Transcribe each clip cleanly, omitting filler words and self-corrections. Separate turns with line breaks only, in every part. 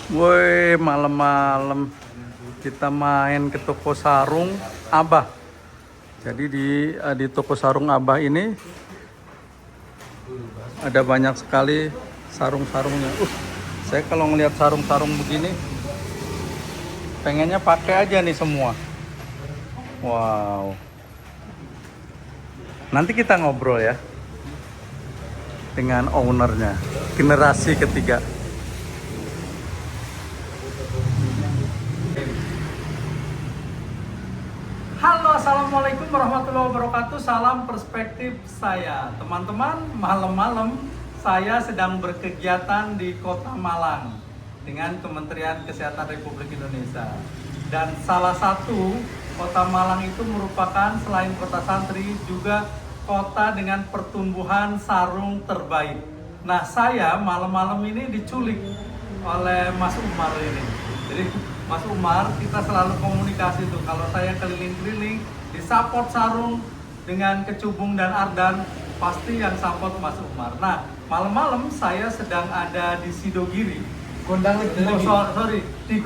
Woi, malam-malam kita main ke toko sarung Abah. Jadi di toko sarung Abah ini ada banyak sekali sarung-sarungnya. Saya kalau ngelihat sarung-sarung begini pengennya pakai aja nih semua. Wow. Nanti kita ngobrol ya dengan ownernya, generasi ketiga. Halo, assalamualaikum warahmatullahi wabarakatuh. Salam perspektif saya, teman-teman. Malam-malam saya sedang berkegiatan di Kota Malang dengan Kementerian Kesehatan Republik Indonesia. Dan salah satu Kota Malang itu merupakan selain kota santri juga kota dengan pertumbuhan sarung terbaik. Nah, saya malam-malam ini diculik oleh Mas Umar ini. Jadi Mas Umar, kita selalu komunikasi tuh. Kalau saya keliling-keliling di support sarung dengan Kecubung dan Ardan, pasti yang support Mas Umar. Nah, malam-malam saya sedang ada di Sidogiri.
Gondang Legi.
Di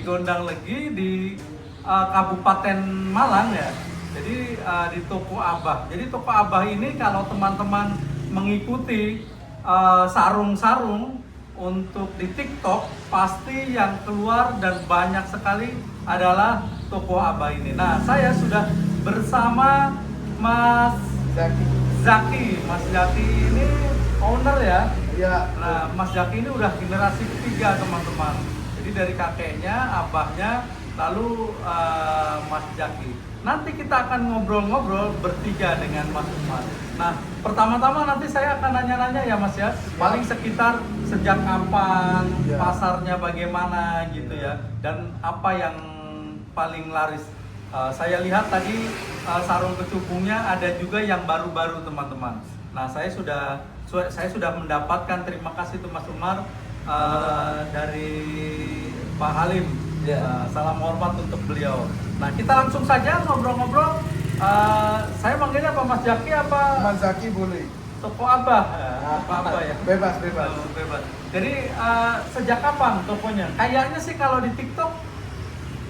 Gondang Legi di Kabupaten Malang ya. Jadi di Toko Abah. Jadi Toko Abah ini kalau teman-teman mengikuti sarung-sarung untuk di TikTok, pasti yang keluar dan banyak sekali adalah Toko Abah ini. Nah, saya sudah bersama Mas Zaki. Mas Zaki ini owner ya?
Iya.
Nah, Mas Zaki ini udah generasi ketiga, teman-teman. Jadi dari kakeknya, abahnya, lalu Mas Zaki. Nanti kita akan ngobrol-ngobrol bertiga dengan Mas Umar. Nah, pertama-tama nanti saya akan nanya-nanya ya Mas ya. Paling sekitar sejak kapan, pasarnya bagaimana gitu ya. Dan apa yang paling laris. Saya lihat tadi sarung Kecubungnya ada juga yang baru-baru teman-teman. Nah, saya sudah mendapatkan, terima kasih tuh Mas Umar, dari Pak Halim. Salam hormat untuk beliau. Nah, kita langsung saja ngobrol-ngobrol. Saya manggilnya apa, Mas Zaki apa?
Mas Zaki boleh.
Toko Abah. Toko Abah ya.
Bebas.
Bebas. Jadi sejak kapan tokonya? Kayaknya sih kalau di TikTok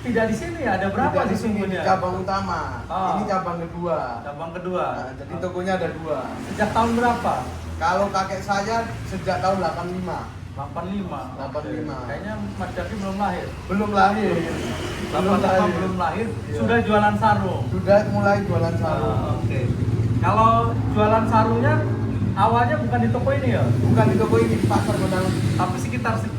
tidak di sini ya. Ada berapa
Tidak
sih sungguhnya?
cabang utama. Ini cabang kedua.
Cabang kedua.
Nah, jadi tokonya ada dua.
Sejak tahun berapa?
Kalau kakek saya sejak tahun 85.
85. Kayaknya Mas Zaki belum lahir.
Belum lahir.
Belum lahir.
Iya.
Sudah jualan sarung.
Sudah mulai jualan sarung.
Oke. Kalau jualan sarungnya awalnya bukan di toko ini ya?
Bukan di toko ini, di pasar Gondang Legi.
Tapi sekitar sini.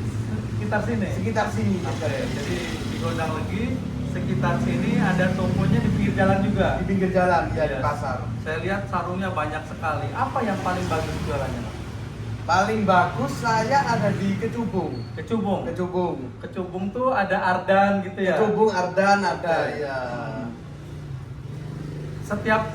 Sekitar sini.
Oke. Jadi di Gondang Legi sekitar sini ada tokonya di pinggir jalan juga.
Di pinggir jalan, ya di pasar.
Saya lihat sarungnya banyak sekali. Apa yang paling bagus jualannya?
Paling bagus saya ada di Kecubung.
Kecubung tuh ada Ardan gitu ya?
Kecubung, Ardan ada, ya.
Setiap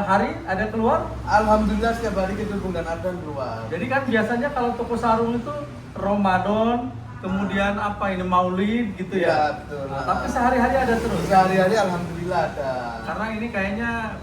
hari ada keluar?
Alhamdulillah setiap hari Kecubung dan Ardan keluar.
Jadi kan biasanya kalau toko sarung itu Ramadan, kemudian apa ini Maulid gitu ya?
Iya, betul.
Nah, tapi sehari-hari ada terus?
Sehari-hari alhamdulillah ada.
Karena ini kayaknya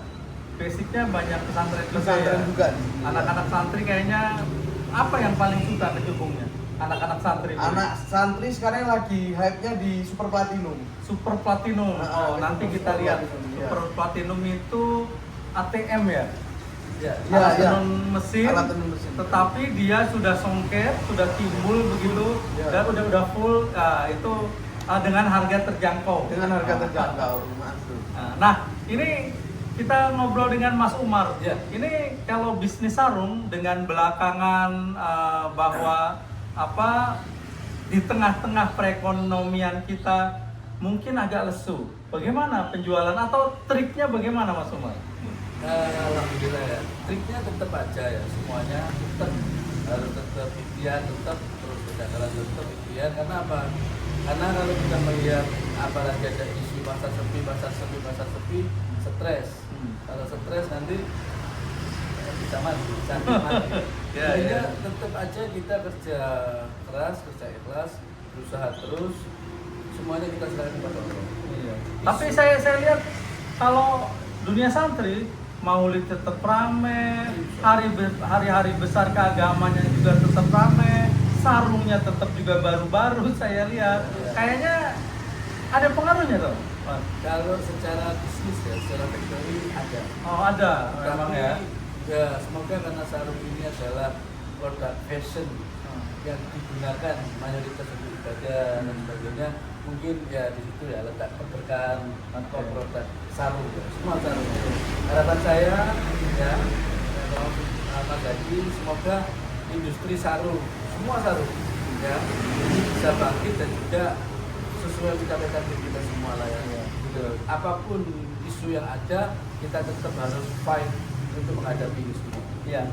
basicnya banyak pesantren
Pesantren juga.
Anak-anak santri kayaknya apa yang paling suka Kecubungnya? Anak-anak santri.
Anak santri sekarang lagi hype-nya di Super Platinum.
Super Platinum. Nanti kita lihat. Super Platinum itu ATM ya? Alat tenun mesin. Tetapi dia sudah songket, sudah timbul begitu, dan udah full. Itu dengan harga terjangkau. Nah, ini kita ngobrol dengan Mas Umar. Ini kalau bisnis sarung dengan belakangan bahwa di tengah-tengah perekonomian kita mungkin agak lesu. Bagaimana penjualan atau triknya bagaimana Mas Umar?
Alhamdulillah ya. Triknya tetap aja ya, semuanya harus tetap ikhtiar, tetap terus berjalan, tetap ikhtiar. Karena apa? Karena kalau kita melihat apalagi ada isu pasar sepi, stres. Kalau stres nanti bisa mati. Sehingga tetap aja kita kerja keras, kerja ikhlas, berusaha terus. Semuanya kita serahkan kepada Allah.
Tapi saya lihat kalau dunia santri Maulid tetap rame, hari-hari besar keagamannya juga tetap rame. sarungnya tetap juga baru-baru saya lihat.
Iya.
Kayaknya ada pengaruhnya tuh, Mas.
Kalau secara bisnis ya, secara factory ada.
Oh ada, memang
Tapi
ya.
ya semoga karena sarung ini adalah produk fashion yang digunakan mayoritas untuk ibadah dan sebagainya, mungkin ya di situ ya letak keberkahan atau produk sarung ya. Semua sarung. Harapan saya ya Mas Haji, semoga industri sarung, semua sarung ya ini bisa bangkit dan juga sesuai cita-cita kita semua lah ya. Gitu. Apapun isu yang ada, kita tetap harus fight untuk menghadapi ini semua.
Iya.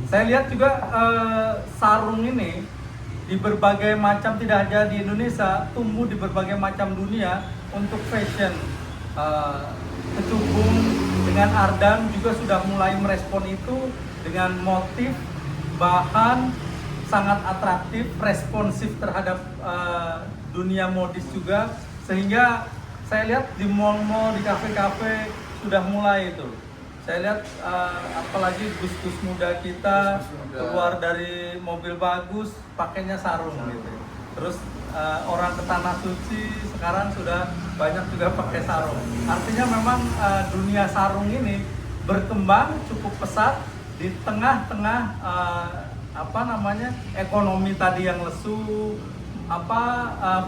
Saya lihat juga sarung ini di berbagai macam, tidak hanya di Indonesia, tumbuh di berbagai macam dunia untuk fashion. Kecubung dengan Ardan juga sudah mulai merespon itu dengan motif, bahan sangat atraktif, responsif terhadap dunia modis juga, sehingga saya lihat di mall-mall, di kafe-kafe sudah mulai itu. Saya lihat apalagi gus-gus muda kita keluar dari mobil bagus pakainya sarung gitu. Terus orang ke tanah suci sekarang sudah banyak juga pakai sarung. Artinya memang dunia sarung ini berkembang cukup pesat di tengah-tengah ekonomi tadi yang lesu,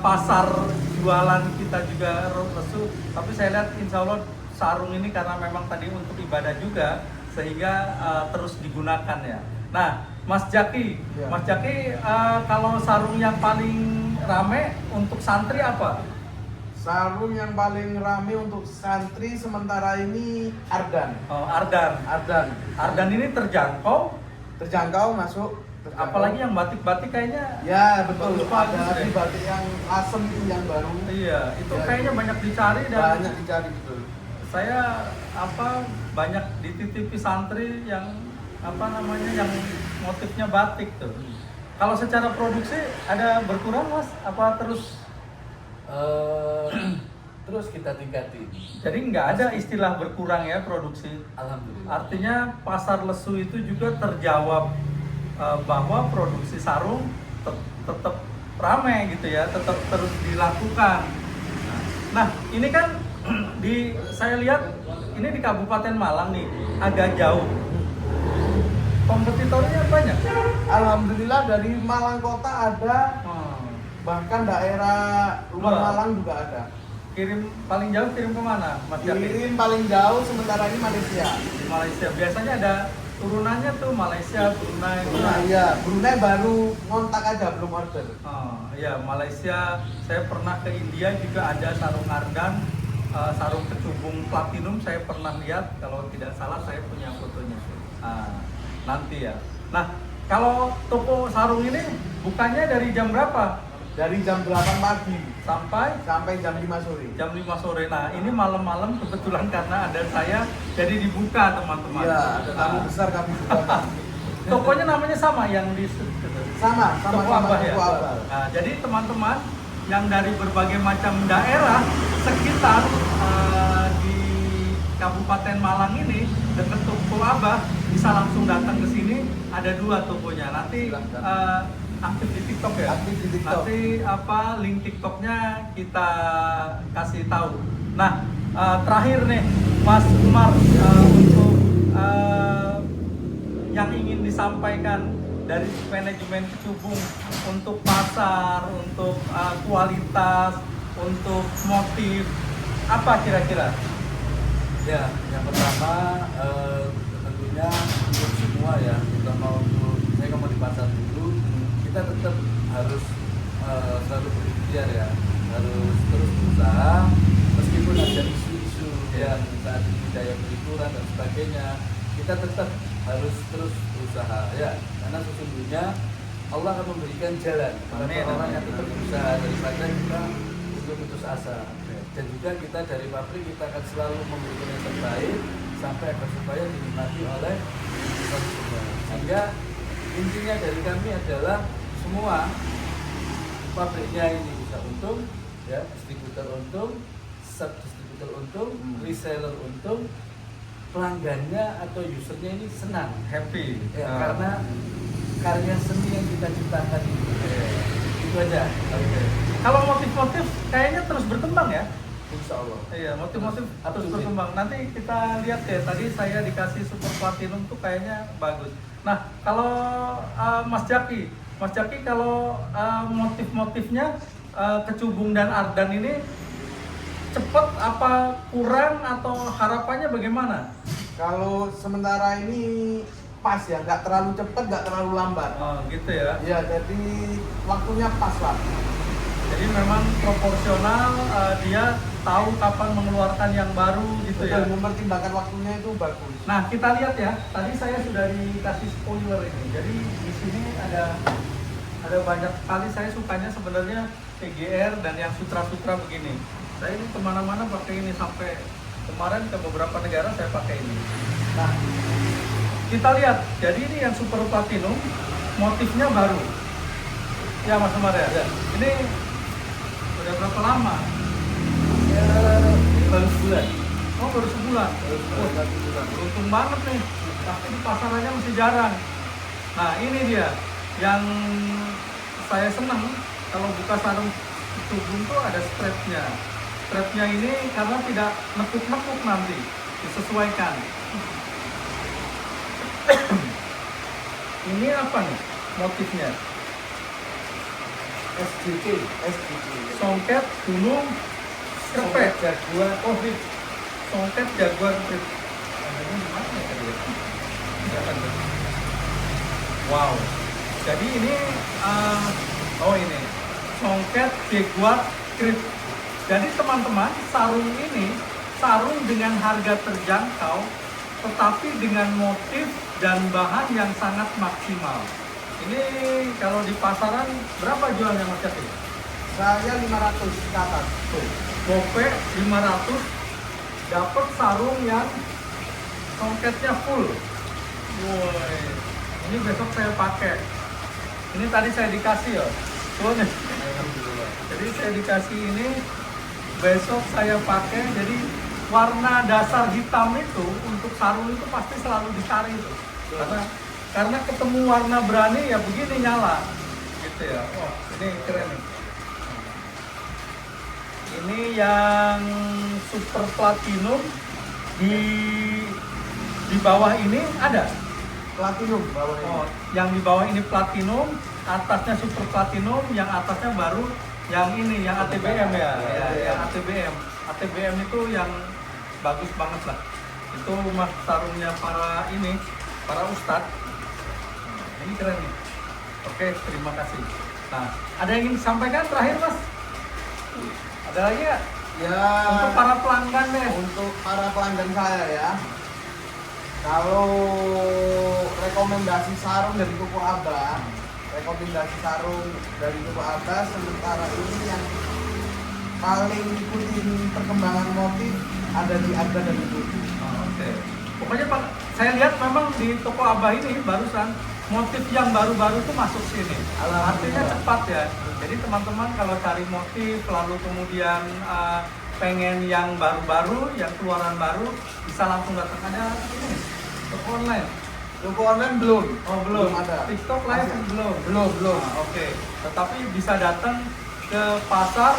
pasar jualan kita juga lesu. Tapi saya lihat insya Allah sarung ini karena memang tadi untuk ibadah juga, sehingga terus digunakan ya. Nah, Mas Jaki,
Ya.
Mas Jaki, kalau sarung yang paling rame untuk santri apa?
Sarung yang paling rame untuk santri sementara ini Ardan.
Oh, Ardan. Ardan ini terjangkau,
Terjangkau masuk.
apalagi yang batik-batik kayaknya.
Ya betul.
Bagus,
Ada
ya.
di batik yang asem itu yang baru.
Iya, itu
Ya.
kayaknya banyak dicari dan
Banyak dicari betul.
saya banyak dititipi santri yang yang motifnya batik tuh. Kalau secara produksi ada berkurang Mas? Apa terus?
Terus kita tingkatin.
Jadi nggak ada istilah berkurang ya produksi.
Alhamdulillah.
Artinya pasar lesu itu juga terjawab bahwa produksi sarung tetap ramai gitu ya, tetap terus dilakukan. Nah ini kan saya lihat ini di Kabupaten Malang nih agak jauh. Kompetitornya banyak.
Alhamdulillah dari Malang kota ada, bahkan daerah luar
Luar.
Malang juga ada.
Kirim paling jauh kirim kemana Mas Jaki?
Kirim paling jauh sementara ini Malaysia.
Di Malaysia. Biasanya ada turunannya tuh Malaysia, Brunei.
Nah iya, Brunei baru ngontak aja belum order.
Oh, iya Malaysia. Saya pernah ke India juga ada sarung Ardan, sarung kecubung platinum saya pernah lihat. Kalau tidak salah saya punya fotonya. Nanti ya. Nah, kalau toko sarung ini bukannya dari jam berapa?
Dari jam 8 pagi
Sampai
jam 5 sore.
jam 5 sore. Nah, ini malam-malam kebetulan karena ada saya jadi dibuka teman-teman.
Iya, ada tamu
Nah,
besar kami juga.
tokonya namanya sama yang di
Sama
Toko Abah ya.
Toko Abah.
Nah, jadi teman-teman yang dari berbagai macam daerah sekitar di Kabupaten Malang ini dekat Toko Abah bisa langsung datang ke sini. Ada 2 tokonya. Nanti aktif di TikTok ya.
Aktif di TikTok.
Nanti link TikToknya kita kasih tahu. Nah, terakhir nih Mas Umar untuk yang ingin disampaikan dari manajemen kecubung untuk pasar, untuk kualitas, untuk motif, apa kira-kira?
Ya, yang pertama tentunya untuk semua ya, kita mau saya ngomong di pasar dulu, kita tetap harus selalu berikhtiar ya, harus terus berusaha meskipun ada isu-isu yang saat ini daya beli kurang dan sebagainya, kita tetap harus terus berusaha ya, karena sesungguhnya Allah akan memberikan jalan kepada
Amin.
orang yang tetap berusaha daripada kita untuk putus asa. Dan juga kita dari pabrik kita akan selalu memberikan yang terbaik sampai agar supaya dinikmati oleh konsumen. Sehingga intinya dari kami adalah semua pabriknya ini bisa untung, ya, distributor untung, sub-distributor untung, reseller untung, pelanggannya atau usernya ini senang,
Happy.
ya, karena karya seni yang kita ciptakan ini itu aja.
Oke. Kalau motif-motif kayaknya terus berkembang ya?
Insya Allah.
Iya, motif-motif
Up to
terus
date.
berkembang. Nanti kita lihat ya. Tadi saya dikasih super platinum tuh kayaknya bagus. Nah, kalau Mas Jaki kalau motif-motifnya kecubung dan ardan ini cepet apa kurang atau harapannya bagaimana?
Kalau sementara ini pas ya, nggak terlalu cepat, nggak terlalu lambat.
Oh, gitu ya.
Ya, jadi waktunya pas lah.
Jadi memang proporsional, dia tahu kapan mengeluarkan yang baru gitu ya.
Betul, mempertimbangkan waktunya itu bagus.
Nah, kita lihat ya. Tadi saya sudah dikasih spoiler ini. Jadi di sini ada banyak sekali. Saya sukanya sebenarnya PGR dan yang sutra-sutra begini. Saya ini kemana-mana pakai ini, sampai kemarin ke beberapa negara saya pakai ini. Nah, kita lihat. Jadi ini yang super platinum, motifnya baru. Ya Mas Umar ya. Ini udah berapa lama?
Ya, baru sebulan.
Oh, baru sebulan.
Baru sebulan.
Beruntung banget nih, tapi di pasarannya masih jarang. Nah, ini dia yang saya senang kalau buka sarung kecubung tuh ada strapnya. Strapnya ini karena tidak nekuk-nekuk nanti, disesuaikan. Ini apa nih motifnya?
SDK.
Songket gunung krepek.
Jaguar.
Oh, Rip. Songket jaguar Rip. Adanya di mana ya tadi ya? Nggak ada. Wow. Jadi ini ini songket jaguar Rip. Jadi teman-teman, sarung ini sarung dengan harga terjangkau, tetapi dengan motif dan bahan yang sangat maksimal. Ini kalau di pasaran berapa jualnya Mas Jaki?
Saya 500 ke atas.
Tuh, gope 500 dapat sarung yang songketnya full. Woi, ini besok saya pakai. Ini tadi saya dikasih ya. Tuh nih.
Alhamdulillah.
Jadi saya dikasih ini, besok saya pakai. Jadi warna dasar hitam itu untuk sarung itu pasti selalu dicari itu. Karena ketemu warna berani ya begini nyala. Gitu ya. Wah, ini keren nih. Ini yang super platinum di bawah ini ada.
Platinum bawahnya.
Oh, yang di bawah ini platinum, atasnya super platinum, yang atasnya baru yang ini, yang ATBM ya, yang ATBM. ATBM itu yang bagus banget lah. Itu mas sarungnya para ustadz. Nah, ini keren nih. Oke, terima kasih. Nah, ada yang ingin disampaikan terakhir Mas? Ada lagi nggak?
Ya,
Untuk para pelanggan deh.
untuk para pelanggan saya ya, kalau rekomendasi sarung dari toko Abah, sementara ini yang paling ikutin perkembangan motif ada di Ardan dan Ibu.
Oh, oke. Pokoknya Pak, saya lihat memang di toko Abah ini barusan motif yang baru-baru itu masuk sini. Artinya cepat ya. Jadi teman-teman kalau cari motif lalu kemudian pengen yang baru-baru, yang keluaran baru, bisa langsung datang. Ada ini toko online.
Toko online belum.
Oh, belum
ada.
TikTok live
Masih.
belum.
Belum.
Oke. Tetapi bisa datang ke pasar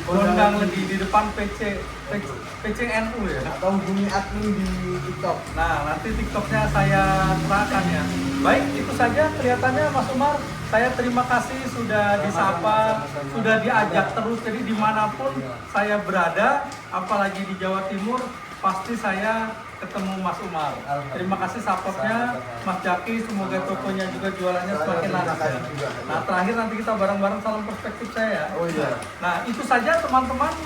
Gondang Ledi di depan PCNU ya.
Atau hubungi admin di TikTok.
Nah, nanti TikToknya saya serahkan ya. Baik, itu saja kelihatannya Mas Umar. Saya terima kasih sudah disapa, sudah diajak terus. Jadi dimanapun saya berada, apalagi di Jawa Timur, pasti saya ketemu Mas Umar. Terima kasih supportnya Mas Jaki. Semoga tokonya juga jualannya semakin laris ya. Nah, terakhir nanti kita bareng-bareng salam perspektif saya.
Oh iya.
Nah, itu saja teman-teman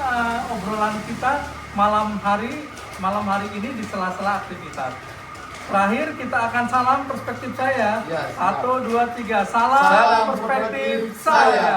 obrolan kita malam hari ini di sela-sela aktivitas. Terakhir kita akan salam perspektif saya.
Ya, siap.
1, 2, 3. Salam perspektif saya.